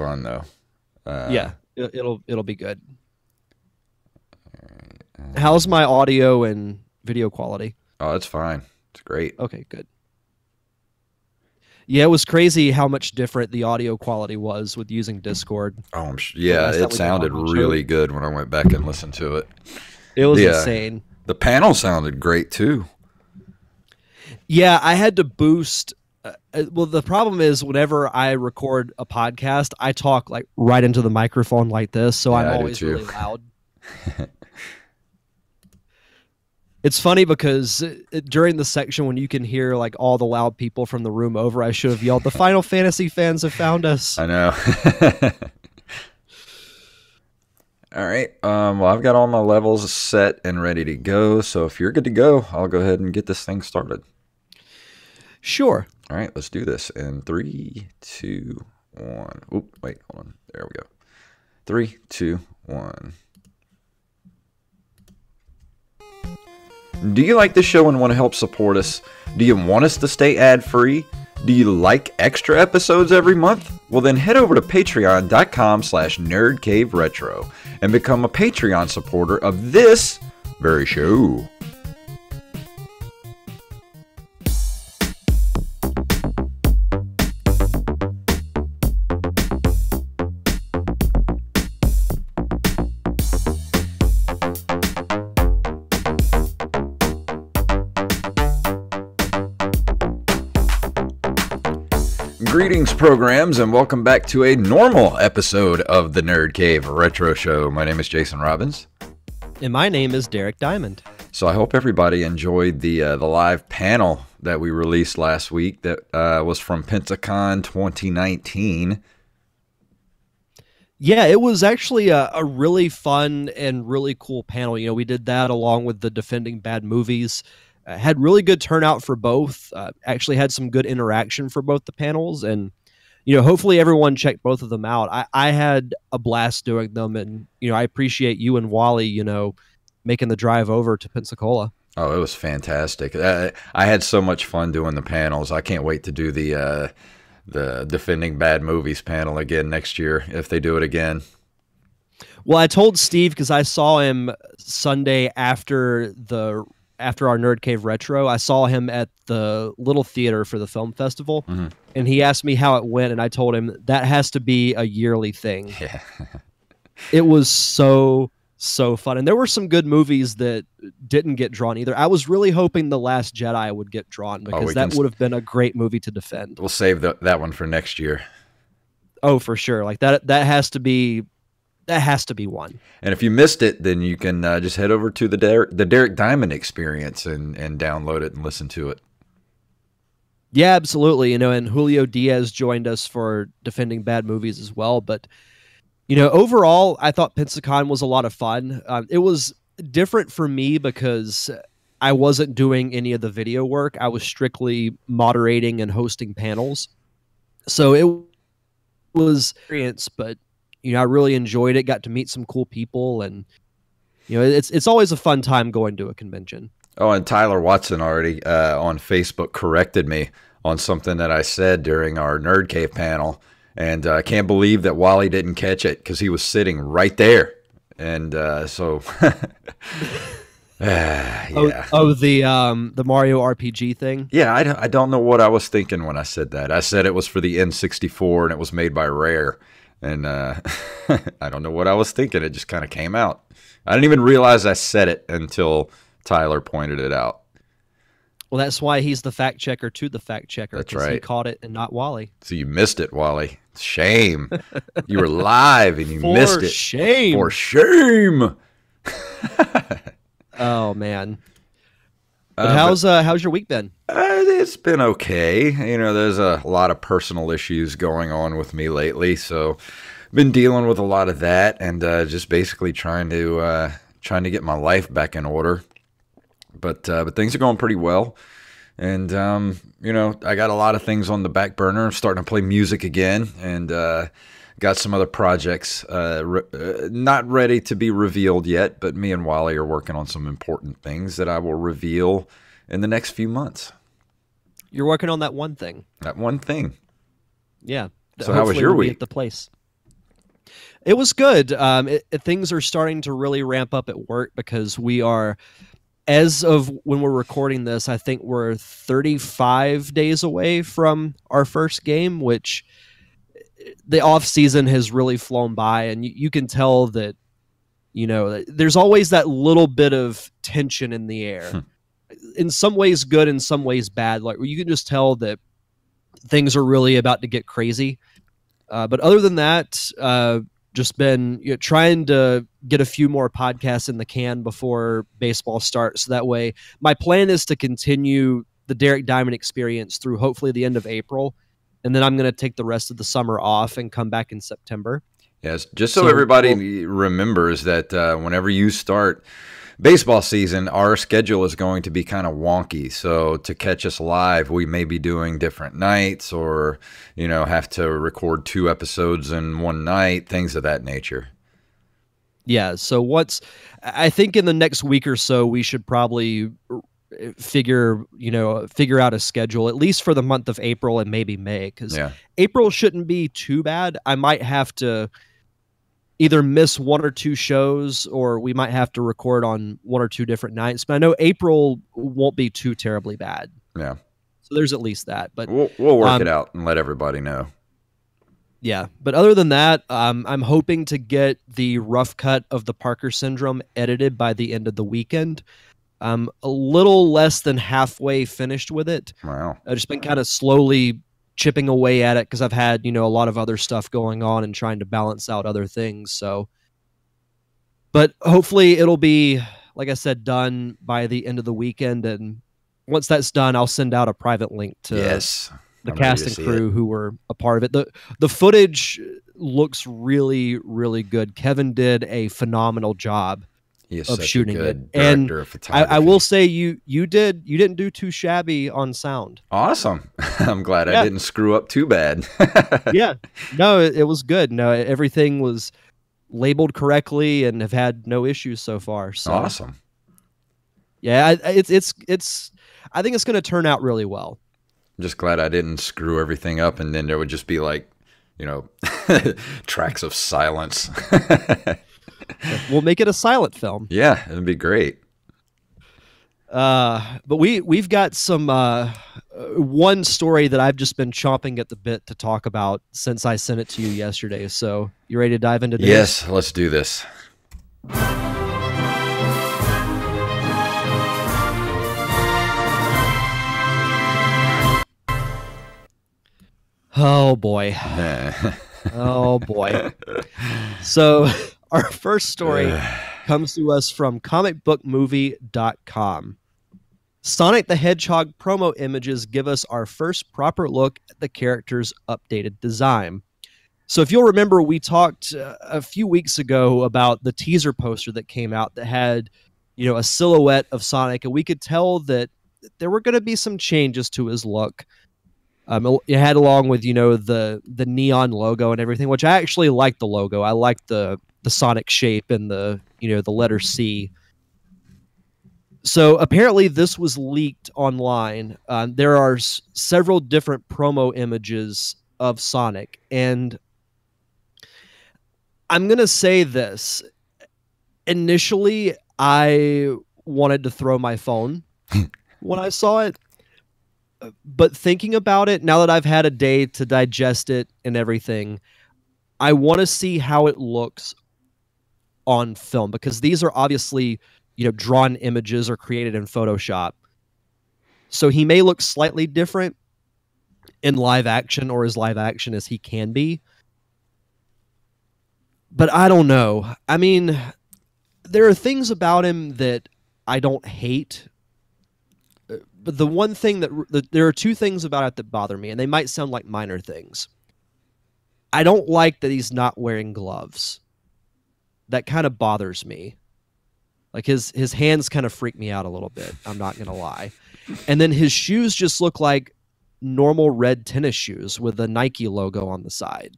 fun though. Yeah, it'll be good. How's my audio and video quality? Oh, it's fine. It's great. Okay, good. Yeah, it was crazy how much different the audio quality was with using Discord. Oh, yeah, it sounded really good when I went back and listened to it. It was insane. The panel sounded great too. Yeah, I had to boost. Well, the problem is whenever I record a podcast, I talk like right into the microphone like this, so I'm always really loud. It's funny because during the section when you can hear like all the loud people from the room over, I should have yelled, "The Final Fantasy fans have found us." I know. All right. Well, I've got all my levels set and ready to go. So if you're good to go, I'll go ahead and get this thing started. Sure. All right, let's do this in 3, 2, 1. Oop, wait, hold on. There we go. 3, 2, 1. Do you like the show and want to help support us? Do you want us to stay ad-free? Do you like extra episodes every month? Well, then head over to patreon.com/nerdcaveretro and become a Patreon supporter of this very show. Greetings, programs, and welcome back to a normal episode of the Nerd Cave Retro Show. My name is Jason Robbins. And my name is Derek Diamond. So I hope everybody enjoyed the live panel that we released last week that was from Pensacon 2019. Yeah, it was actually a really fun and really cool panel. You know, we did that along with the Defending Bad Movies. Had really good turnout for both. Actually had some good interaction for both the panels, and you know, hopefully everyone checked both of them out. I had a blast doing them, and you know, I appreciate you and Wally, you know, making the drive over to Pensacola. Oh, it was fantastic. I had so much fun doing the panels. I can't wait to do the Defending Bad Movies panel again next year if they do it again. Well, I told Steve because I saw him Sunday after our Nerd Cave Retro. I saw him at the Little Theater for the film festival, and he asked me how it went, and I told him that has to be a yearly thing. Yeah. It was so fun, and there were some good movies that didn't get drawn either. I was really hoping The Last Jedi would get drawn because that would have been a great movie to defend. We'll save that one for next year. Oh, for sure. Like that has to be one. And if you missed it, then you can just head over to the Derek Diamond Experience and download it and listen to it. Yeah, absolutely. You know, and Julio Diaz joined us for Defending Bad Movies as well. But, you know, overall, I thought Pensacon was a lot of fun. It was different for me because I wasn't doing any of the video work. I was strictly moderating and hosting panels. So it was experience, but you know, I really enjoyed it. Got to meet some cool people, and you know, it's always a fun time going to a convention. Oh, and Tyler Watson already on Facebook corrected me on something that I said during our Nerd Cave panel, and I can't believe that Wally didn't catch it because he was sitting right there, and so. Yeah. The Mario RPG thing. Yeah, I don't know what I was thinking when I said that. I said it was for the N64 and it was made by Rare. And I don't know what I was thinking. It just kind of came out. I didn't even realize I said it until Tyler pointed it out. Well, that's why he's the fact checker to the fact checker. That's right. He caught it and not Wally. So you missed it, Wally. Shame. You were live and you missed it. Shame. For shame. Oh, man. But how's your week been? It's been okay. You know, there's a lot of personal issues going on with me lately, so been dealing with a lot of that, and just basically trying to get my life back in order. But things are going pretty well, and you know, I got a lot of things on the back burner. I'm starting to play music again, and got some other projects not ready to be revealed yet. But me and Wally are working on some important things that I will reveal in the next few months. You're working on that one thing. That one thing. Yeah. So how was your week? At the place. It was good. Things are starting to really ramp up at work because we are, as of when we're recording this, I think we're 35 days away from our first game, which the off season has really flown by, and you can tell that, there's always that little bit of tension in the air. In some ways good, in some ways bad. Like, you can just tell that things are really about to get crazy. But other than that, just been trying to get a few more podcasts in the can before baseball starts. So that way, my plan is to continue the Derek Diamond experience through hopefully the end of April. And then I'm going to take the rest of the summer off and come back in September. Yes, just so everybody remembers that whenever you start baseball season, our schedule is going to be kind of wonky. So to catch us live, we may be doing different nights or, have to record 2 episodes in one night, things of that nature. Yeah. So I think in the next week or so, we should probably figure out a schedule, at least for the month of April and maybe May, because April shouldn't be too bad. I might have to either miss 1 or 2 shows, or we might have to record on 1 or 2 different nights. But I know April won't be too terribly bad. Yeah. So there's at least that. But we'll work it out and let everybody know. Yeah. But other than that, I'm hoping to get the rough cut of the Parker Syndrome edited by the end of the weekend. I'm a little less than halfway finished with it. Wow. I've just been kind of slowly chipping away at it because I've had, a lot of other stuff going on and trying to balance out other things. So, but hopefully it'll be, like I said, done by the end of the weekend. And once that's done, I'll send out a private link to the cast and crew who were a part of it. The footage looks really, really good. Kevin did a phenomenal job of shooting it, and I will say you didn't do too shabby on sound. Awesome. I'm glad I didn't screw up too bad. Yeah, no, it was good. No, everything was labeled correctly and have had no issues so far. So awesome. Yeah, it's I think it's going to turn out really well. I'm just glad I didn't screw everything up, and then there would just be like, tracks of silence. We'll make it a silent film. Yeah, it'd be great. But we've got some one story that I've just been chomping at the bit to talk about since I sent it to you yesterday. So you ready to dive into this? Yes, let's do this. Oh boy. Oh boy. So our first story comes to us from comicbookmovie.com. Sonic the Hedgehog promo images give us our first proper look at the character's updated design. So if you'll remember, we talked a few weeks ago about the teaser poster that came out that had, a silhouette of Sonic, and we could tell that there were going to be some changes to his look. It had along with, the neon logo and everything, which I actually like the logo. I like the Sonic shape and the letter C. So apparently this was leaked online. There are several different promo images of Sonic, and I'm going to say this. Initially, I wanted to throw my phone when I saw it. But thinking about it, now that I've had a day to digest it and everything, I want to see how it looks on film, because these are obviously, drawn images or created in Photoshop. So he may look slightly different in live action, or as live action as he can be. But I don't know. I mean, there are things about him that I don't hate. But the one thing there are 2 things about it that bother me, and they might sound like minor things. I don't like that he's not wearing gloves. That kind of bothers me. Like his hands kind of freak me out a little bit. I'm not going to lie. And then his shoes just look like normal red tennis shoes with the Nike logo on the side.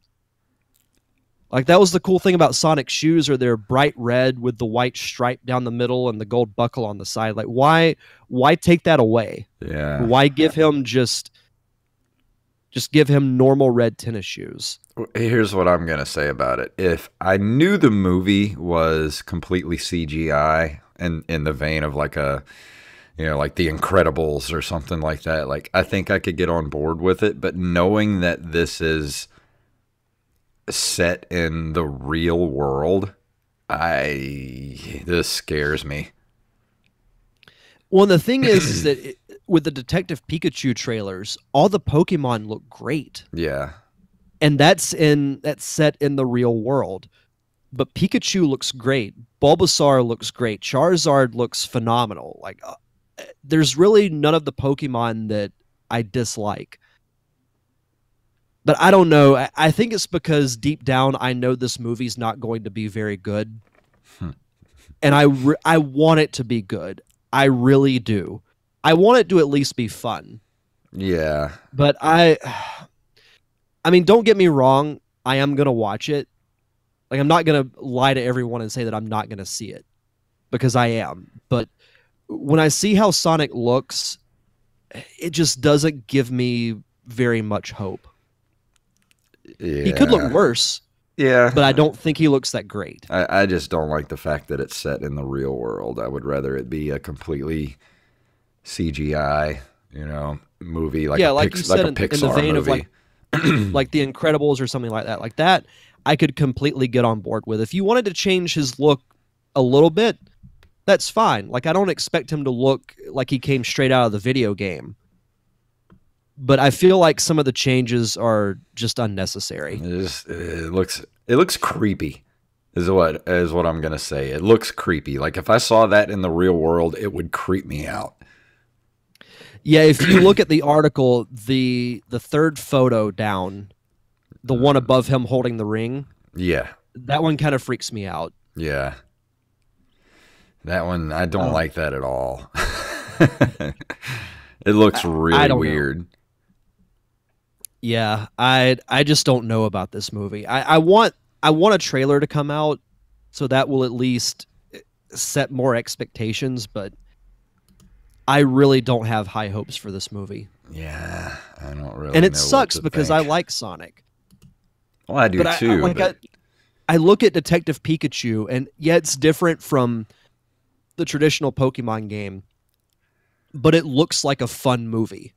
Like, that was the cool thing about Sonic's shoes, are they're bright red with the white stripe down the middle and the gold buckle on the side. Like, why take that away? Yeah. Why give him just give him normal red tennis shoes? Here's what I'm gonna say about it. If I knew the movie was completely CGI and in the vein of like a, like The Incredibles or something like that, like I think I could get on board with it. But knowing that this is set in the real world, this scares me. Well, the thing is that with the Detective Pikachu trailers, all the Pokemon look great. Yeah. And that's set in the real world. But Pikachu looks great. Bulbasaur looks great. Charizard looks phenomenal. Like there's really none of the Pokemon that I dislike. But I don't know. I think it's because deep down I know this movie's not going to be very good. And I want it to be good. I really do. I want it to at least be fun. Yeah. But I mean, don't get me wrong. I am going to watch it. Like, I'm not going to lie to everyone and say that I'm not going to see it, because I am. But when I see how Sonic looks, it just doesn't give me very much hope. Yeah. He could look worse. Yeah. But I don't think he looks that great. I just don't like the fact that it's set in the real world. I would rather it be a completely CGI, movie, like like you said, like a Pixar in the vein movie. of like The Incredibles or something like that. Like that, I could completely get on board with. If you wanted to change his look a little bit, that's fine. Like, I don't expect him to look like he came straight out of the video game. But I feel like some of the changes are just unnecessary. It looks creepy, is what I'm gonna say. It looks creepy. Like if I saw that in the real world, it would creep me out. Yeah, if you look at the article, the third photo down, the one above him holding the ring, yeah, that one kind of freaks me out. Yeah, that one, I don't like that at all. It looks really weird. Know. Yeah, I just don't know about this movie. I want a trailer to come out, so that will at least set more expectations, but I really don't have high hopes for this movie. Yeah, I don't really. And it sucks because I like Sonic. Well, I do too. I look at Detective Pikachu, and yeah, it's different from the traditional Pokemon game, but it looks like a fun movie.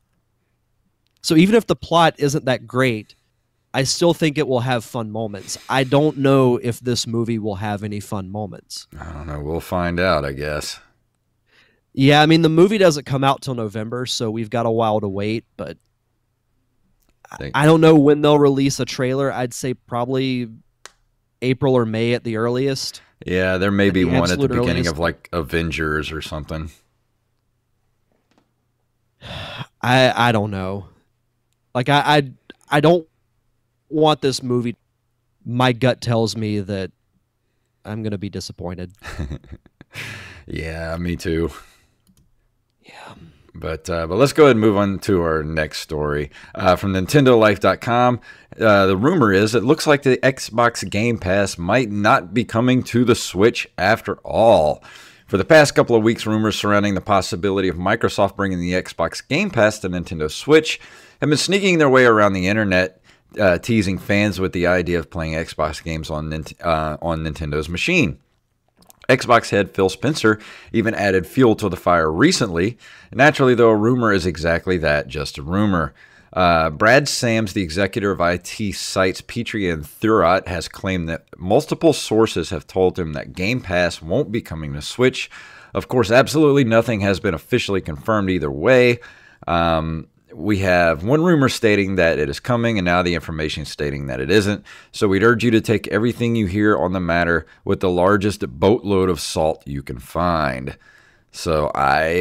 So even if the plot isn't that great, I still think it will have fun moments. I don't know if this movie will have any fun moments. I don't know. We'll find out, I guess. Yeah, I mean, the movie doesn't come out till November, so we've got a while to wait, but I don't know when they'll release a trailer. I'd say probably April or May at the earliest. Yeah, there may be one at the beginning of like Avengers or something. I don't know. Like I don't want this movie. My gut tells me that I'm going to be disappointed. Yeah, me too. Yeah. But let's go ahead and move on to our next story from NintendoLife.com. The rumor is it looks like the Xbox Game Pass might not be coming to the Switch after all. For the past couple of weeks, rumors surrounding the possibility of Microsoft bringing the Xbox Game Pass to Nintendo Switch have been sneaking their way around the internet, teasing fans with the idea of playing Xbox games on Nintendo's machine. Xbox head Phil Spencer even added fuel to the fire recently. Naturally, though, a rumor is exactly that, just a rumor. Brad Sams, the executive of IT sites Petrie and Thurrott, has claimed that multiple sources have told him that Game Pass won't be coming to Switch. Of course, absolutely nothing has been officially confirmed either way. We have one rumor stating that it is coming, and now the information stating that it isn't. So we'd urge you to take everything you hear on the matter with the largest boatload of salt you can find. So I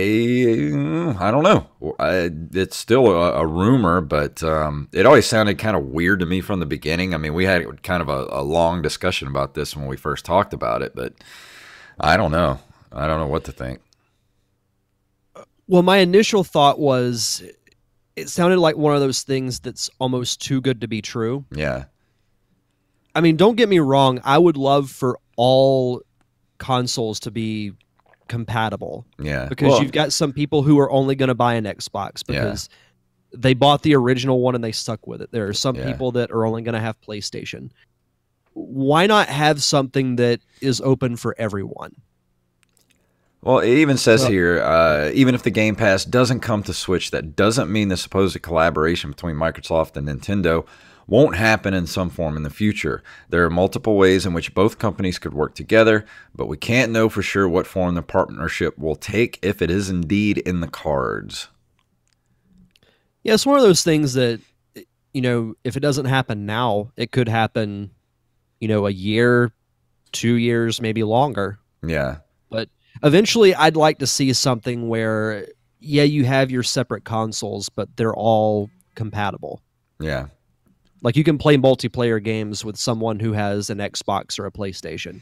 don't know. It's still a rumor, but it always sounded kind of weird to me from the beginning. I mean, we had kind of a long discussion about this when we first talked about it, but I don't know. I don't know what to think. Well, my initial thought was it sounded like one of those things that's almost too good to be true. Yeah. I mean, don't get me wrong. I would love for all consoles to be compatible. Yeah. Because you've got some people who are only going to buy an Xbox because they bought the original one and they stuck with it. There are some Yeah. people that are only going to have PlayStation. Why not have something that is open for everyone? Well, it even says here, even if the Game Pass doesn't come to Switch, that doesn't mean the supposed collaboration between Microsoft and Nintendo won't happen in some form in the future. There are multiple ways in which both companies could work together, but we can't know for sure what form the partnership will take if it is indeed in the cards. Yeah, it's one of those things that, if it doesn't happen now, it could happen, a year, 2 years, maybe longer. Yeah. But eventually I'd like to see something where, yeah, you have your separate consoles, but they're all compatible. Yeah. Like you can play multiplayer games with someone who has an Xbox or a PlayStation.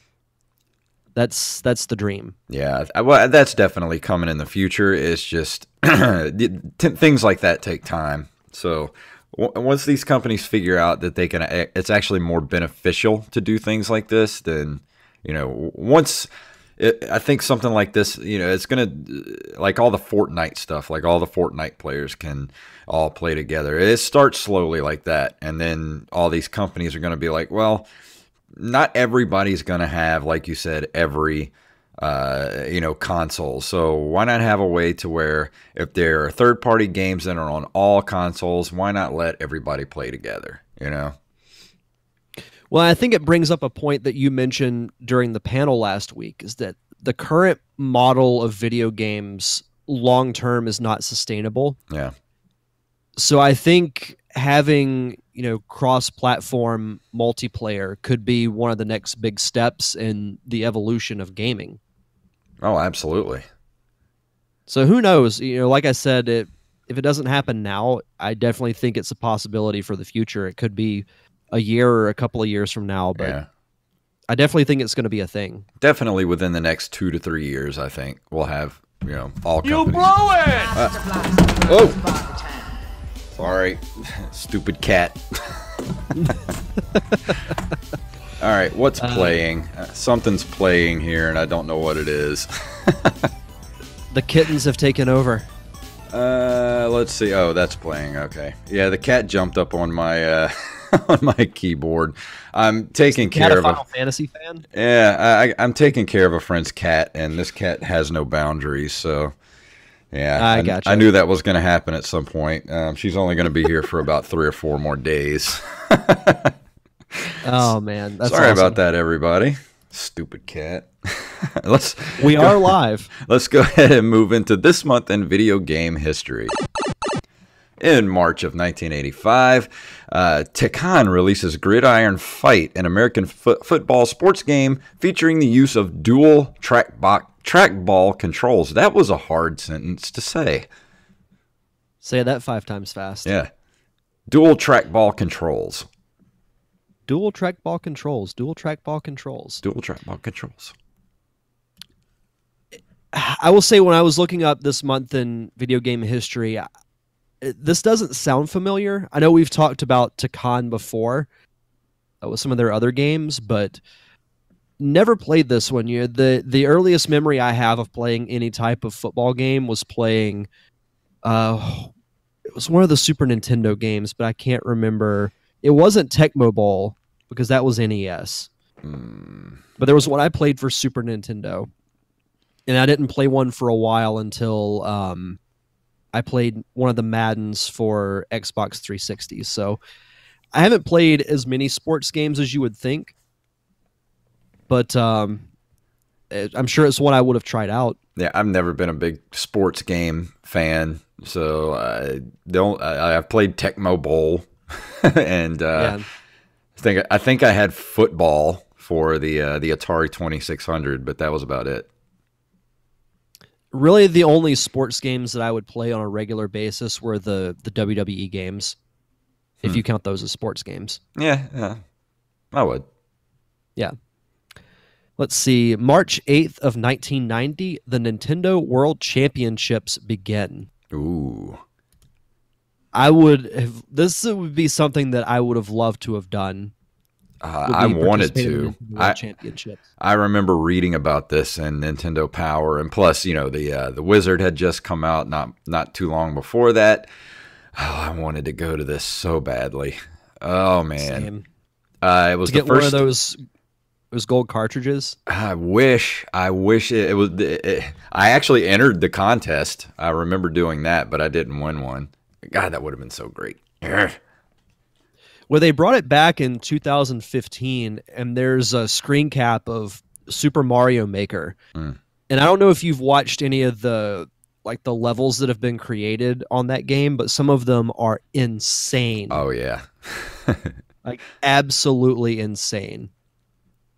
That's the dream. Yeah, well, that's definitely coming in the future. It's just things like that take time. So once these companies figure out that they can, it's actually more beneficial to do things like this. Then I think something like this, it's gonna, like all the Fortnite stuff, like all the Fortnite players can all play together. It starts slowly like that, and then all these companies are going to be like, well, not everybody's going to have, like you said, every console. So why not have a way to where if there are third-party games that are on all consoles, why not let everybody play together? Well, I think it brings up a point that you mentioned during the panel last week, is that the current model of video games long-term is not sustainable. Yeah. So I think having, cross-platform multiplayer could be one of the next big steps in the evolution of gaming. Oh, absolutely. So who knows? Like I said, if it doesn't happen now, I definitely think it's a possibility for the future. It could be a year or a couple of years from now, but yeah. I definitely think it's going to be a thing. Definitely within the next 2 to 3 years, I think we'll have, all companies. You blow it! Oh! Sorry, stupid cat. All right, what's playing? Something's playing here, and I don't know what it is. The kittens have taken over. Let's see. Oh, that's playing. Okay. Yeah, the cat jumped up on my on my keyboard. I'm taking care of a Final Fantasy fan. Yeah, I'm taking care of a friend's cat, and this cat has no boundaries. So, yeah, I gotcha. I knew that was going to happen at some point. She's only going to be here for about 3 or 4 more days. Oh man, that's sorry awesome. about that, everybody. Stupid cat. We are live. Let's go ahead and move into this month in video game history. In March of 1985, Tekken releases Gridiron Fight, an American football sports game featuring the use of dual trackball controls. That was a hard sentence to say. Say that 5 times fast. Yeah. Dual trackball controls. Dual trackball controls. Dual trackball controls. Dual trackball controls. I will say, when I was looking up this month in video game history, this doesn't sound familiar. I know we've talked about Tekken before with some of their other games, but never played this one. The earliest memory I have of playing any type of football game was playing. It was one of the Super Nintendo games, but I can't remember. It wasn't Tecmo Bowl because that was NES. But there was one I played for Super Nintendo, and I didn't play one for a while until I played one of the Maddens for Xbox 360. So I haven't played as many sports games as you would think, but I'm sure it's one I would have tried out. Yeah, I've never been a big sports game fan, so I've played Tecmo Bowl, and I think I had football for the Atari 2600, but that was about it. Really, the only sports games that I would play on a regular basis were the WWE games, if you count those as sports games. Yeah, I would. Yeah. Let's see. March 8th of 1990, the Nintendo World Championships begin. Ooh. This would be something that I would have loved to have done. I wanted to. Championships. I remember reading about this in Nintendo Power, and plus, the Wizard had just come out not too long before that. I wanted to go to this so badly. Oh man. Same. It was To the get one of first. those gold cartridges. I wish it was. I actually entered the contest. I remember doing that, but I didn't win one. God, that would have been so great. Ugh. Well, they brought it back in 2015, and there's a screen cap of Super Mario Maker. Mm. And I don't know if you've watched any of the levels that have been created on that game, but some of them are insane. Oh yeah. Like absolutely insane.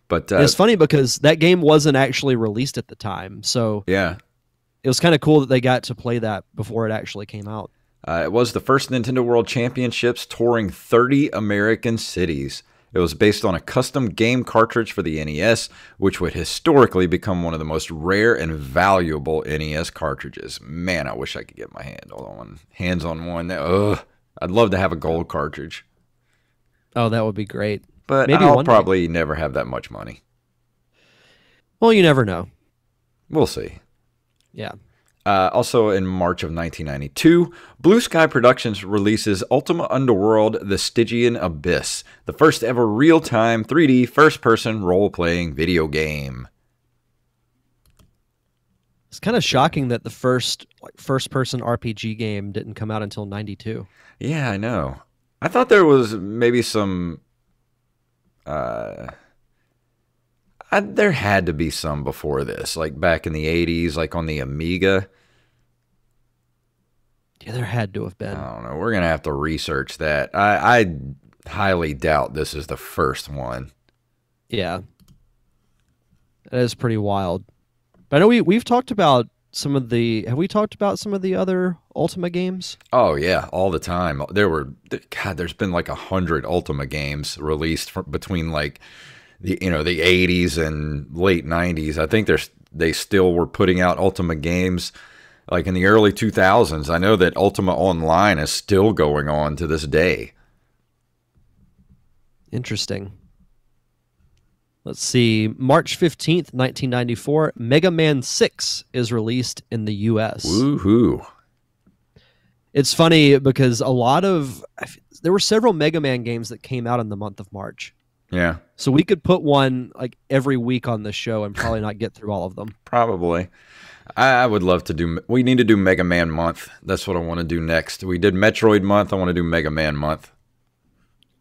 But And it's funny because that game wasn't actually released at the time. So yeah, it was kind of cool that they got to play that before it actually came out. it was the first Nintendo World Championships touring 30 American cities. It was based on a custom game cartridge for the NES, which would historically become one of the most rare and valuable NES cartridges. Man, I wish I could get my hands on one. Ugh, I'd love to have a gold cartridge, Oh, that would be great. but Maybe I'll one day. probably never have that much money. Well, you never know. We'll see. Yeah. Also in March of 1992, Blue Sky Productions releases Ultima Underworld: The Stygian Abyss, the first ever real-time 3D first-person role-playing video game. It's kind of shocking that the first person RPG game didn't come out until 92. Yeah, I know. I thought there was maybe some... there had to be some before this, like back in the 80s, like on the Amiga. Yeah, there had to have been. I don't know. We're going to have to research that. I highly doubt this is the first one. Yeah. That is pretty wild. But I know we've talked about have we talked about some of the other Ultima games? Oh yeah, all the time. There's been like 100 Ultima games released between like the 80s and late 90s. I think they still were putting out Ultima games like in the early 2000s. I know that Ultima Online is still going on to this day. Interesting. Let's see. March 15th, 1994, Mega Man 6 is released in the US. Woohoo. It's funny because there were several Mega Man games that came out in the month of March. Yeah, So we could put one like every week on this show and probably not get through all of them. probably. I would love to do. We need to do Mega Man month. That's what I want to do next. We did Metroid month. I want to do Mega Man month.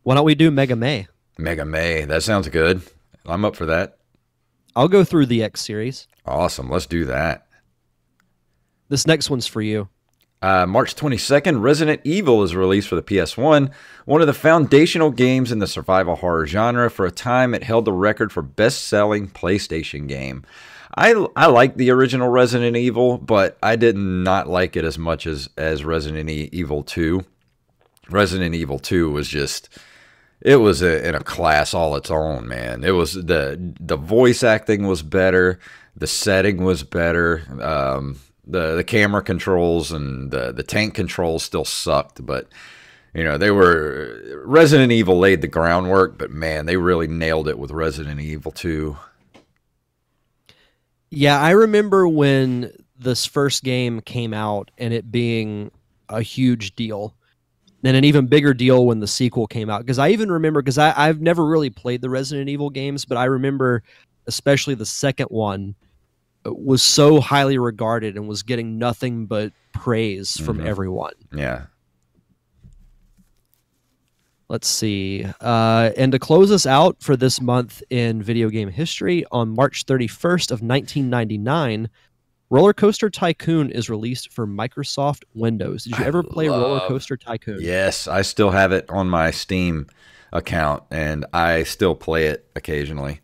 Why don't we do Mega May? Mega May. That sounds good. I'm up for that. I'll go through the X series. Awesome. Let's do that. This next one's for you. March 22nd, Resident Evil is released for the PS1, one of the foundational games in the survival horror genre. For a time, it held the record for best-selling PlayStation game. I like the original Resident Evil, but I did not like it as much as Resident Evil 2. Resident Evil 2 was just... It was in a class all its own, man. It was the voice acting was better, the setting was better, the camera controls and the tank controls still sucked, but Resident Evil laid the groundwork, but man, they really nailed it with Resident Evil 2. Yeah, I remember when this first game came out and it being a huge deal. And an even bigger deal when the sequel came out. Because I even remember, because I've never really played the Resident Evil games, but I remember especially the second one was so highly regarded and was getting nothing but praise from everyone. Yeah. Let's see. And to close us out for this month in video game history, on March 31st of 1999, Roller Coaster Tycoon is released for Microsoft Windows. Did you ever play Roller Coaster Tycoon? Yes, I still have it on my Steam account, and I still play it occasionally.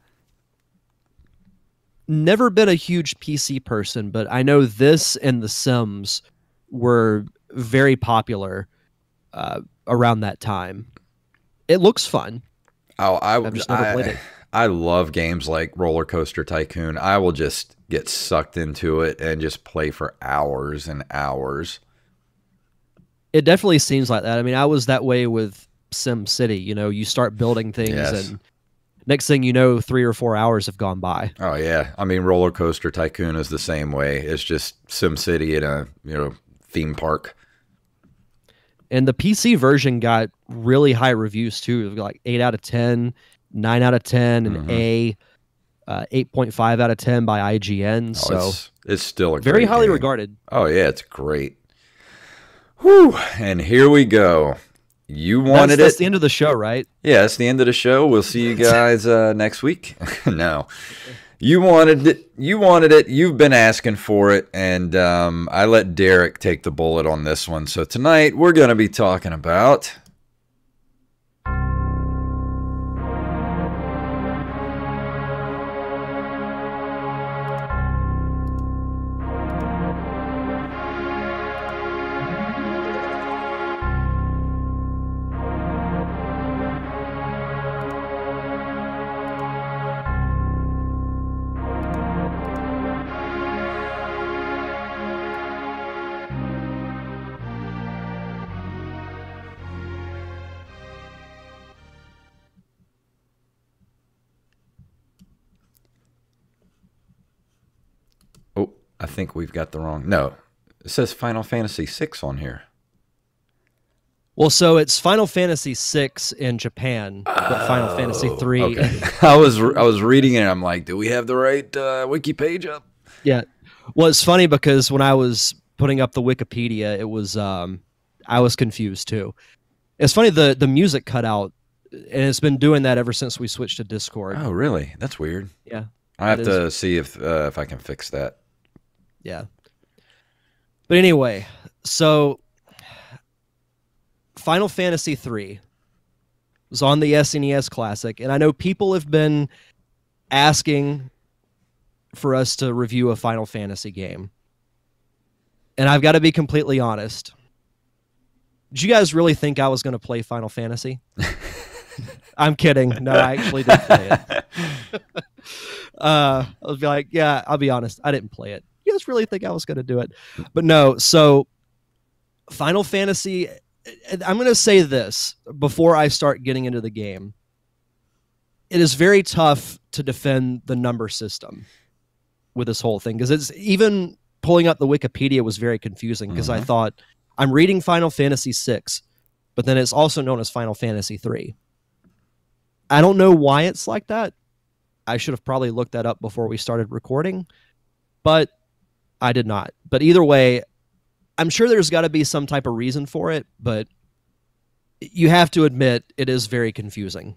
Never been a huge PC person, but I know this and The Sims were very popular around that time. It looks fun. Oh, I've just never played it. I love games like Roller Coaster Tycoon. I will just get sucked into it and just play for hours and hours. It definitely seems like that. I mean, I was that way with Sim City. You start building things, Yes. and next thing you know, 3 or 4 hours have gone by. Oh yeah, I mean Roller Coaster Tycoon is the same way. It's just SimCity in a theme park. And the PC version got really high reviews too, like 8 out of 10, 9 out of 10, and A, 8.5 out of 10 by IGN. Oh, So it's still a very great highly game. regarded. Oh yeah, it's great. Whew, and here we go. You wanted That's it. the end of the show, right? Yeah, that's the end of the show. We'll see you guys next week. No. You wanted it. You wanted it. You've been asking for it, and I let Derek take the bullet on this one. So tonight we're going to be talking about I think we've got the wrong. No, it says Final Fantasy VI on here. Well, so it's Final Fantasy VI in Japan, but Final Fantasy III. Okay. I was reading it. And I'm like, do we have the right wiki page up? Yeah. Well, it's funny because when I was putting up the Wikipedia, it was I was confused too. It's funny the music cut out, and it's been doing that ever since we switched to Discord. Oh, really? That's weird. Yeah. I have to see if I can fix that. Yeah. But anyway, so Final Fantasy III was on the SNES Classic, and I know people have been asking for us to review a Final Fantasy game. And I've got to be completely honest. Did you guys really think I was going to play Final Fantasy? I'm kidding. No, I actually didn't play it. I was like, yeah, I'll be honest. I didn't play it. You guys really think I was going to do it? But no, so Final Fantasy, I'm going to say this before I start getting into the game. It is very tough to defend the number system with this whole thing, because it's even pulling up the Wikipedia was very confusing, because I thought I'm reading Final Fantasy VI, but then it's also known as Final Fantasy III. I don't know why it's like that. I should have probably looked that up before we started recording, but I did not. But either way, I'm sure there's got to be some type of reason for it, but you have to admit it is very confusing.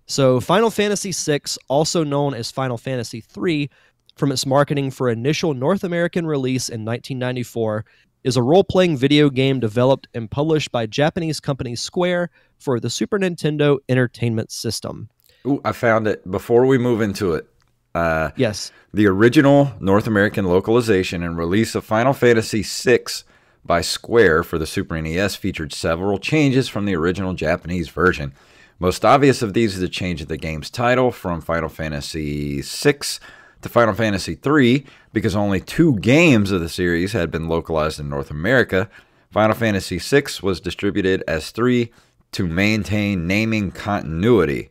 So Final Fantasy VI, also known as Final Fantasy III, from its marketing for initial North American release in 1994, is a role-playing video game developed and published by Japanese company Square for the Super Nintendo Entertainment System. Ooh, I found it. Before we move into it, yes. The original North American localization and release of Final Fantasy VI by Square for the Super NES featured several changes from the original Japanese version. Most obvious of these is the change of the game's title from Final Fantasy VI to Final Fantasy III, because only 2 games of the series had been localized in North America. Final Fantasy VI was distributed as 3 to maintain naming continuity.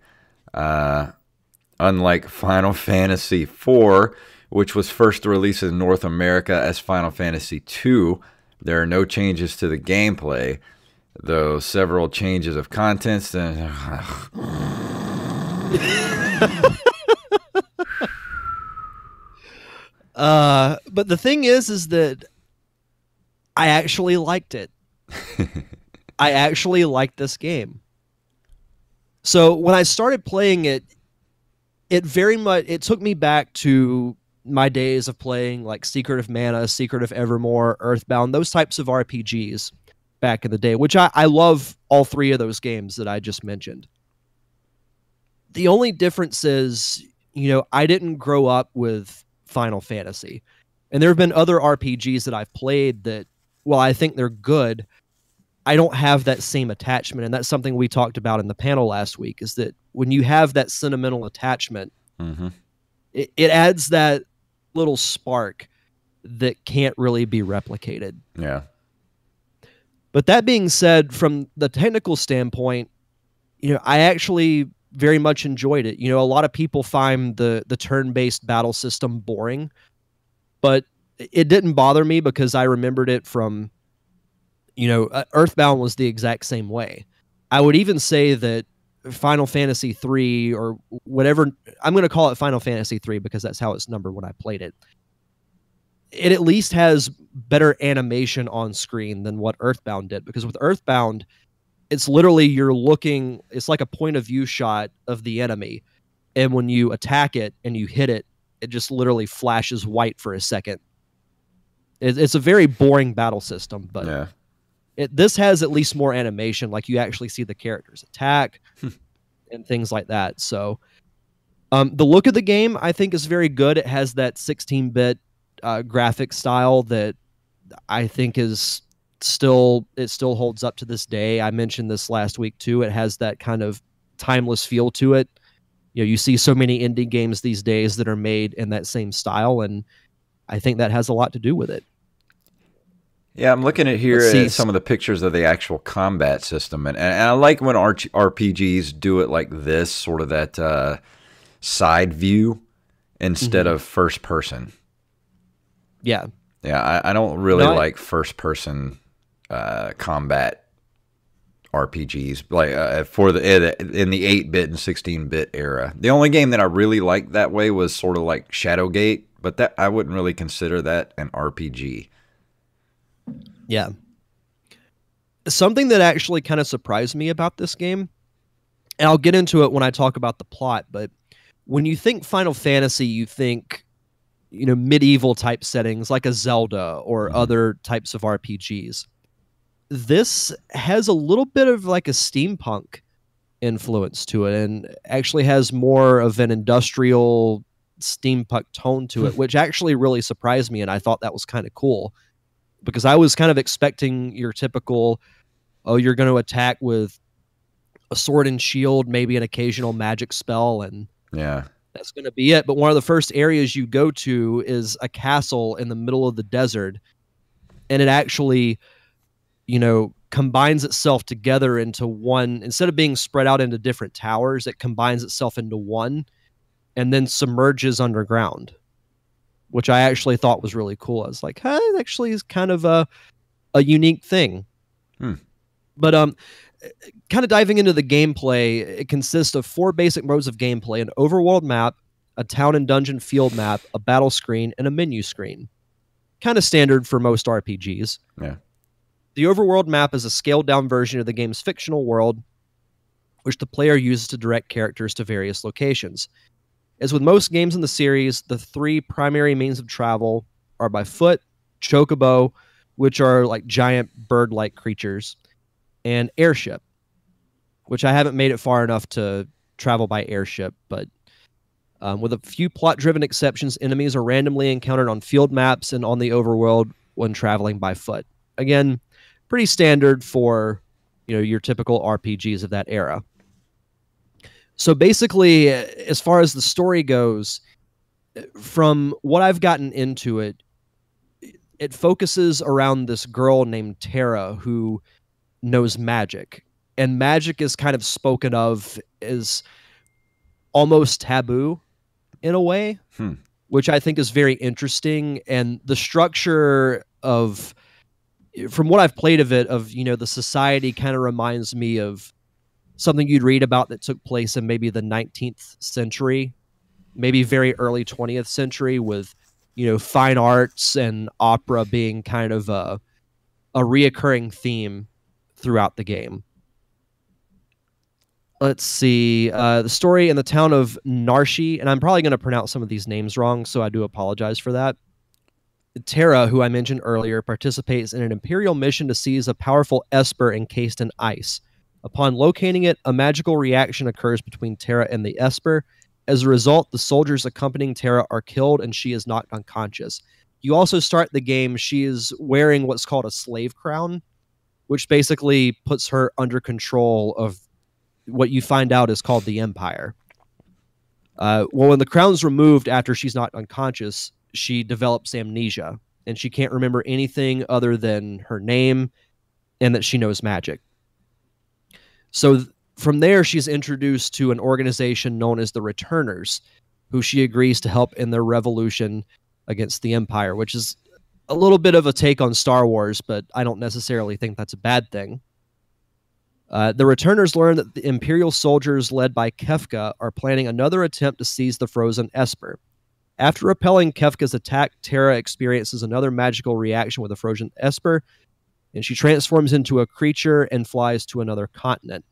Unlike Final Fantasy IV, which was first released in North America as Final Fantasy II, there are no changes to the gameplay, though several changes of contents. But the thing is that I actually liked it. I actually liked this game. So when I started playing it, it took me back to my days of playing like Secret of Mana, Secret of Evermore, Earthbound, those types of RPGs back in the day, which I love all 3 of those games that I just mentioned. The only difference is, I didn't grow up with Final Fantasy. And there have been other RPGs that I've played that, while I think they're good, I don't have that same attachment. And that's something we talked about in the panel last week, is that when you have that sentimental attachment, it adds that little spark that can't really be replicated. Yeah. But that being said, from the technical standpoint, I actually very much enjoyed it. A lot of people find the turn-based battle system boring, but it didn't bother me because I remembered it from, Earthbound was the exact same way. I would even say that Final Fantasy 3 or whatever, I'm going to call it Final Fantasy 3 because that's how it's numbered when I played it. It at least has better animation on screen than what Earthbound did, because with Earthbound, it's literally it's like a point of view shot of the enemy. And when you attack it and you hit it, it just literally flashes white for a second. It's a very boring battle system, but Yeah. This has at least more animation, like you actually see the characters attack and things like that. So the look of the game, I think, is very good. It has that 16-bit graphic style that I think is still holds up to this day. I mentioned this last week too. It has that kind of timeless feel to it. You see so many indie games these days that are made in that same style, and I think that has a lot to do with it. Yeah, I'm looking at some of the pictures of the actual combat system, and I like when RPGs do it like this, sort of that side view instead of first person. Yeah. Yeah, I don't really like first person combat RPGs like in the 8-bit and 16-bit era. The only game that I really liked that way was sort of like Shadowgate, but that I wouldn't really consider that an RPG. Yeah. Something that actually kind of surprised me about this game, and I'll get into it when I talk about the plot, but when you think Final Fantasy, you think, medieval type settings like a Zelda or other types of RPGs. This has a little bit of like a steampunk influence to it, and actually has more of an industrial steampunk tone to it, which actually really surprised me, and I thought that was kind of cool. Because I was kind of expecting your typical, you're going to attack with a sword and shield, maybe an occasional magic spell, and that's going to be it. But one of the first areas you go to is a castle in the middle of the desert, and it actually, combines itself together into one. Instead of being spread out into different towers, it combines itself into one, and then submerges underground, which I actually thought was really cool. I was like, it actually is kind of a unique thing. But kind of diving into the gameplay, it consists of 4 basic modes of gameplay: an overworld map, a town and dungeon field map, a battle screen, and a menu screen. Kind of standard for most RPGs. Yeah. The overworld map is a scaled-down version of the game's fictional world, which the player uses to direct characters to various locations. As with most games in the series, the 3 primary means of travel are by foot, chocobo, which are like giant bird-like creatures, and airship, which I haven't made it far enough to travel by airship, but with a few plot-driven exceptions, enemies are randomly encountered on field maps and on the overworld when traveling by foot. Again, pretty standard for your typical RPGs of that era. So basically, as far as the story goes, from what I've gotten into it, it focuses around this girl named Terra who knows magic. And magic is kind of spoken of as almost taboo in a way, which I think is very interesting. And the structure of, from what I've played of it, of, the society kind of reminds me of something you'd read about that took place in maybe the 19th century, maybe very early 20th century, with, fine arts and opera being kind of a reoccurring theme throughout the game. Let's see. The story in the town of Narshi, and I'm probably going to pronounce some of these names wrong, so I do apologize for that. Terra, who I mentioned earlier, participates in an Imperial mission to seize a powerful Esper encased in ice. Upon locating it, a magical reaction occurs between Terra and the Esper. As a result, the soldiers accompanying Terra are killed and she is knocked unconscious. You also start the game, she is wearing what's called a slave crown, which basically puts her under control of what you find out is called the Empire. When the crown's removed after she's knocked unconscious, she develops amnesia, and she can't remember anything other than her name and that she knows magic. So from there, she's introduced to an organization known as the Returners, who she agrees to help in their revolution against the Empire, which is a little bit of a take on Star Wars, but I don't necessarily think that's a bad thing. The returners learn that the Imperial soldiers led by Kefka are planning another attempt to seize the frozen Esper. After repelling Kefka's attack, Terra experiences another magical reaction with the frozen Esper, and she transforms into a creature and flies to another continent.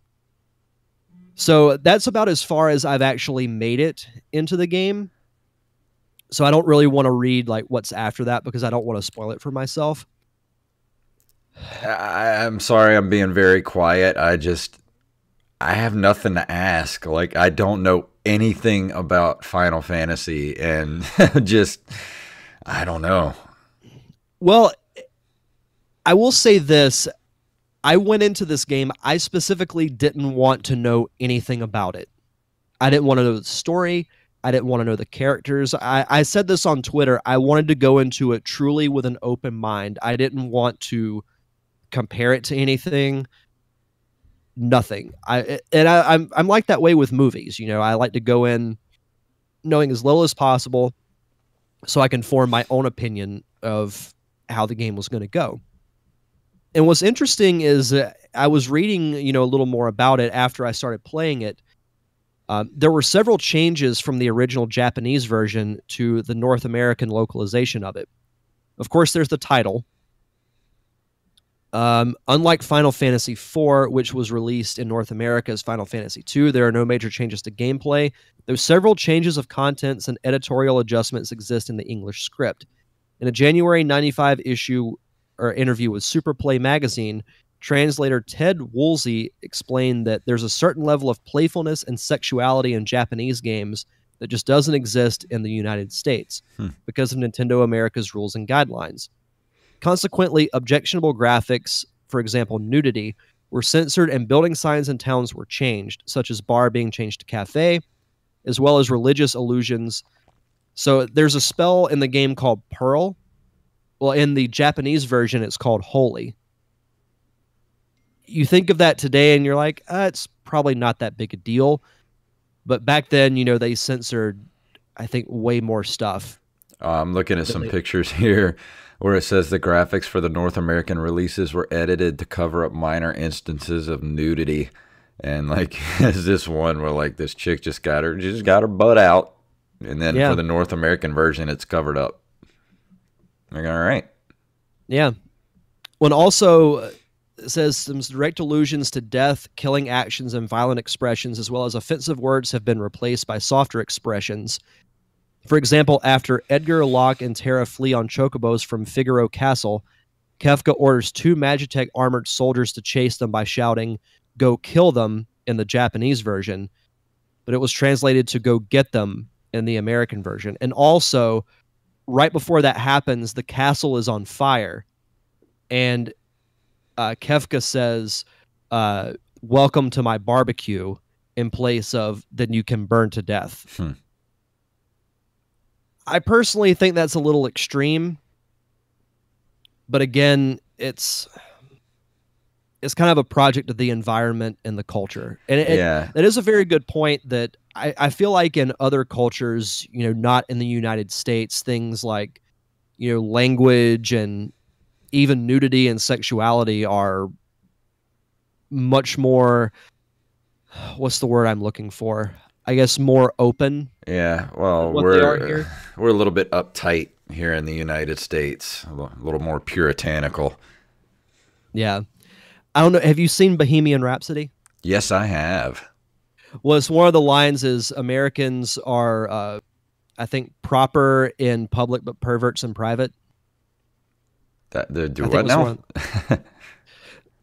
So that's about as far as I've actually made it into the game. So I don't really want to read like what's after that because I don't want to spoil it for myself. I'm sorry, I'm being very quiet. I have nothing to ask. Like, I don't know anything about Final Fantasy, and I don't know. Well, I will say this. I went into this game, I specifically didn't want to know anything about it. I didn't want to know the story. I didn't want to know the characters. I said this on Twitter. I wanted to go into it truly with an open mind. I didn't want to compare it to anything. Nothing. I'm like that way with movies. I like to go in knowing as little as possible so I can form my own opinion of how the game was going to go. And what's interesting is I was reading, a little more about it after I started playing it. There were several changes from the original Japanese version to the North American localization of it. Of course, there's the title. Unlike Final Fantasy IV, which was released in North America as Final Fantasy II, there are no major changes to gameplay, though several changes of contents and editorial adjustments exist in the English script. In a January 95 issue or interview with Superplay magazine, translator Ted Woolsey explained that there's a certain level of playfulness and sexuality in Japanese games that just doesn't exist in the United States because of Nintendo America's rules and guidelines. Consequently, objectionable graphics, for example, nudity, were censored and building signs in towns were changed, such as bar being changed to cafe, as well as religious allusions. So there's a spell in the game called Pearl. Well, in the Japanese version, it's called Holy. You think of that today and you're like, it's probably not that big a deal. But back then, they censored, I think, way more stuff. I'm looking at some pictures here where it says the graphics for the North American releases were edited to cover up minor instances of nudity. And like, there's this one where like this chick just got her butt out. And then for the North American version, it's covered up. Like, all right. Yeah. When also it says some direct allusions to death, killing actions, and violent expressions, as well as offensive words have been replaced by softer expressions. For example, after Edgar, Locke, and Terra flee on chocobos from Figaro Castle, Kefka orders 2 Magitech armored soldiers to chase them by shouting, "Go kill them," in the Japanese version, but it was translated to "go get them" in the American version. And also, right before that happens, the castle is on fire, and Kefka says, "Welcome to my barbecue," in place of "then you can burn to death." I personally think that's a little extreme, but again, it's kind of a project of the environment and the culture. And it is a very good point that I feel like in other cultures, not in the United States, things like, language and even nudity and sexuality are much more, what's the word I'm looking for? I guess more open. Yeah, well, we're a little bit uptight here in the United States, a little more puritanical. Yeah. I don't know. Have you seen Bohemian Rhapsody? Yes, I have. Well, it's one of the lines is Americans are, I think, proper in public, but perverts in private. They do what now?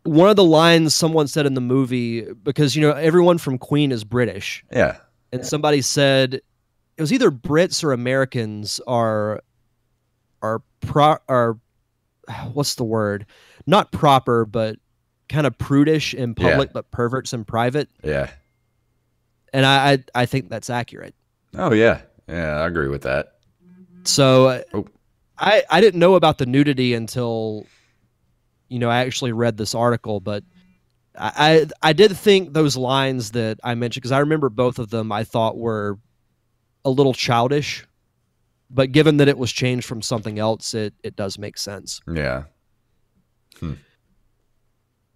One of the lines someone said in the movie, because, everyone from Queen is British. Yeah. And somebody said, it was either Brits or Americans are what's the word? Not proper, but kind of prudish in public, but perverts in private. Yeah. And I think that's accurate. Oh, yeah. Yeah, I agree with that. So I didn't know about the nudity until, I actually read this article, but I did think those lines that I mentioned, because I remember both of them I thought were a little childish, but given that it was changed from something else, it does make sense. Yeah.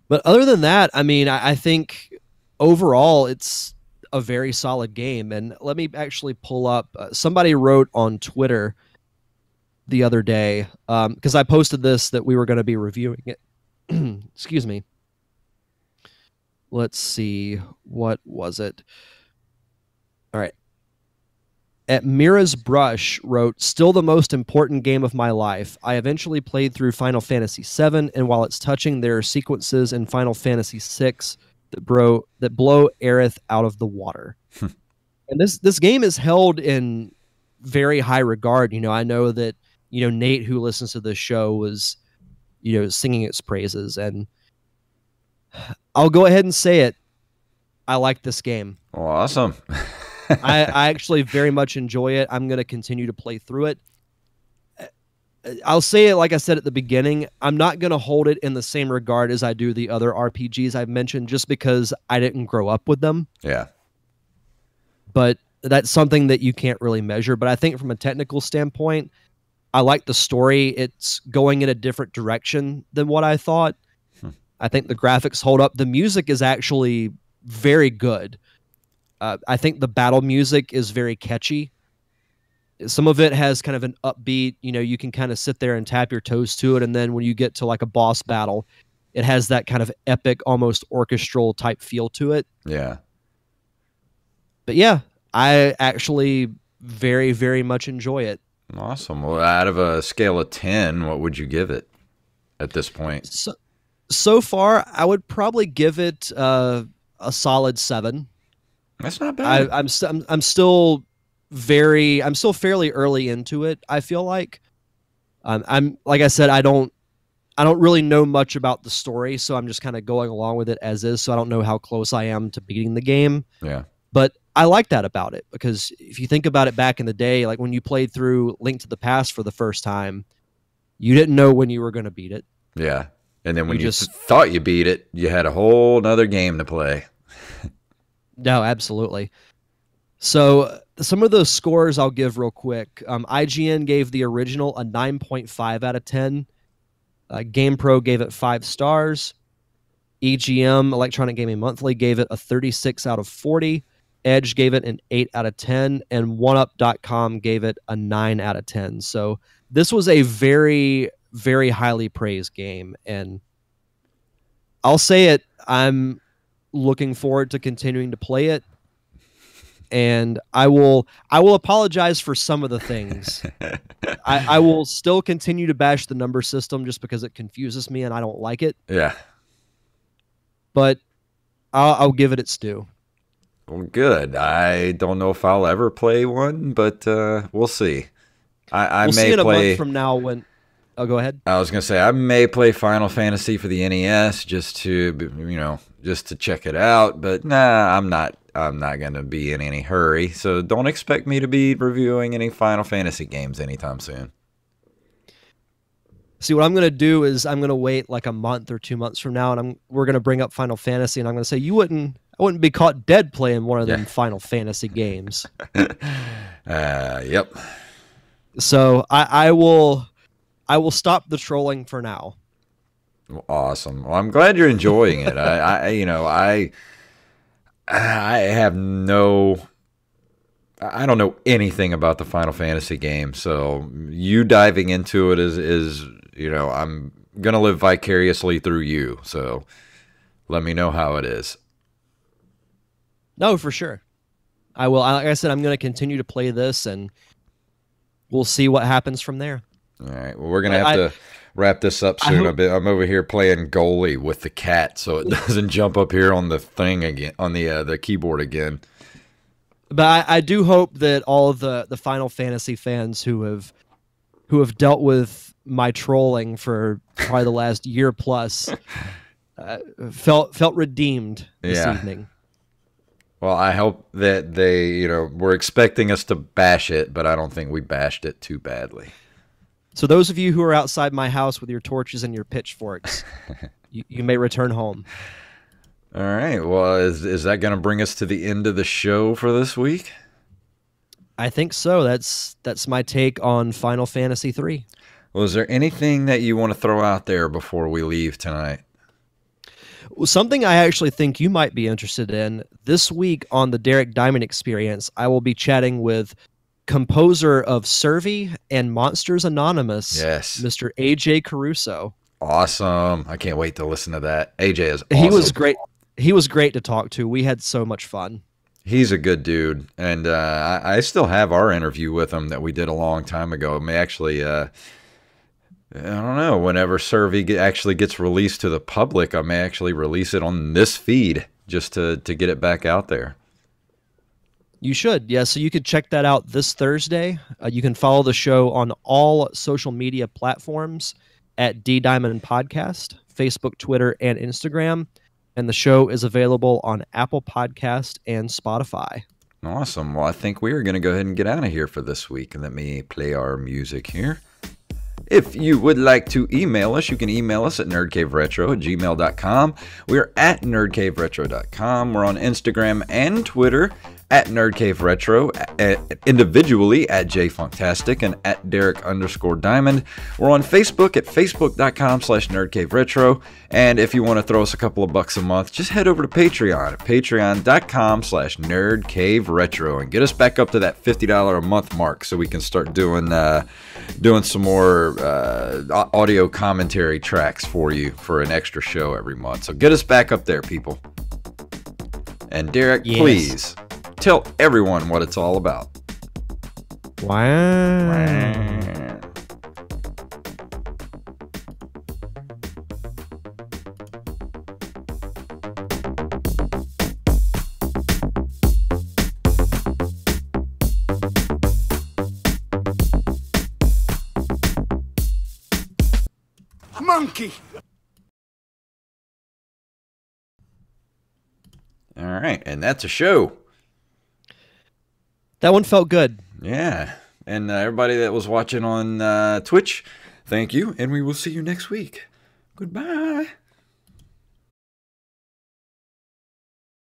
But other than that, I mean, I think overall it's a very solid game. And let me actually pull up. Somebody wrote on Twitter the other day, because I posted this, that we were going to be reviewing it. Excuse me. Let's see. What was it? All right. At Mira's Brush wrote, still the most important game of my life. I eventually played through Final Fantasy VII, and while it's touching, there are sequences in Final Fantasy VI that blow Aerith out of the water. And this game is held in very high regard. You know, I know that, you know, Nate, who listens to this show, was, you know, singing its praises, and I'll go ahead and say it. I like this game. Awesome. I actually very much enjoy it. I'm going to continue to play through it. I'll say it like I said at the beginning. I'm not going to hold it in the same regard as I do the other RPGs I've mentioned, just because I didn't grow up with them. Yeah. But that's something that you can't really measure. But I think from a technical standpoint, I like the story. It's going in a different direction than what I thought. I think the graphics hold up. The music is actually very good. I think the battle music is very catchy. Some of it has kind of an upbeat, you know, you can kind of sit there and tap your toes to it. And then when you get to like a boss battle, it has that kind of epic, almost orchestral type feel to it. Yeah. But yeah, I actually very, very much enjoy it. Awesome. Well, out of a scale of 10, what would you give it at this point? So far, I would probably give it a solid 7. That's not bad. I'm still fairly early into it. I feel like I'm like I said, I don't really know much about the story, so I'm just kind of going along with it as is. So I don't know how close I am to beating the game. Yeah. But I like that about it, because if you think about it, back in the day, like when you played through Link to the Past for the first time, you didn't know when you were going to beat it. Yeah. And then when you just thought you beat it, you had a whole nother game to play. No, absolutely. So some of those scores I'll give real quick. IGN gave the original a 9.5 out of 10. GamePro gave it 5 stars. EGM, Electronic Gaming Monthly, gave it a 36 out of 40. Edge gave it an 8 out of 10. And OneUp.com gave it a 9 out of 10. So this was a very, very highly praised game. And I'll say it, I'm looking forward to continuing to play it. And I will apologize for some of the things. I will still continue to bash the number system just because it confuses me and I don't like it. Yeah. But I'll give it its due. Well, good. I don't know if I'll ever play one, but we'll see. I we'll may see in play a month from now when. Oh, go ahead. I was gonna say I may play Final Fantasy for the NES just to check it out, but nah, I'm not gonna be in any hurry. So don't expect me to be reviewing any Final Fantasy games anytime soon. See, what I'm gonna do is I'm gonna wait like a month or 2 months from now, and we're gonna bring up Final Fantasy, and I'm gonna say I wouldn't be caught dead playing one of them Final Fantasy games. Yep. So I will stop the trolling for now. Awesome. Well, I'm glad you're enjoying it. I don't know anything about the Final Fantasy game, so you diving into it is I'm gonna live vicariously through you. So let me know how it is. No, for sure. I will. Like I said, I'm going to continue to play this, and we'll see what happens from there. All right. Well, we're gonna have to wrap this up soon. I'm over here playing goalie with the cat, so it doesn't jump up here on the thing again, on the keyboard again. But I do hope that all of the Final Fantasy fans who have dealt with my trolling for probably the last year plus felt redeemed this evening. Well, I hope that they, were expecting us to bash it, but I don't think we bashed it too badly. So those of you who are outside my house with your torches and your pitchforks, you may return home. All right. Well, is that going to bring us to the end of the show for this week? I think so. That's my take on Final Fantasy 3. Well, is there anything that you want to throw out there before we leave tonight? Well, something I actually think you might be interested in. This week on the Derek Diamond Experience, I will be chatting with composer of Survey and Monsters Anonymous, Yes. Mr. AJ Caruso. Awesome. I can't wait to listen to that. AJ is awesome. He was great. He was great to talk to. We had so much fun. He's a good dude. And I still have our interview with him that we did a long time ago. It may actually, I don't know, whenever Survey actually gets released to the public, I may actually release it on this feed just to get it back out there. You should. Yeah, so you could check that out this Thursday. You can follow the show on all social media platforms at D Diamond Podcast, Facebook, Twitter, and Instagram. And the show is available on Apple Podcast and Spotify. Awesome. Well, I think we are going to go ahead and get out of here for this week. Let me play our music here. If you would like to email us, you can email us at nerdcaveretro@gmail.com. We're at nerdcaveretro.com. We're on Instagram and Twitter at nerdcaveretro, individually at jfunktastic and at Derek_Diamond. We're on Facebook at facebook.com/nerdcaveretro. And if you want to throw us a couple of bucks a month, just head over to Patreon at patreon.com/nerdcaveretro and get us back up to that $50 a month mark so we can start doing some more audio commentary tracks for you for an extra show every month. So get us back up there, people. And Derek, Yes. please tell everyone what it's all about. Wow. Monkey! All right, and that's a show. That one felt good. Yeah, and everybody that was watching on Twitch, thank you, and we will see you next week. Goodbye.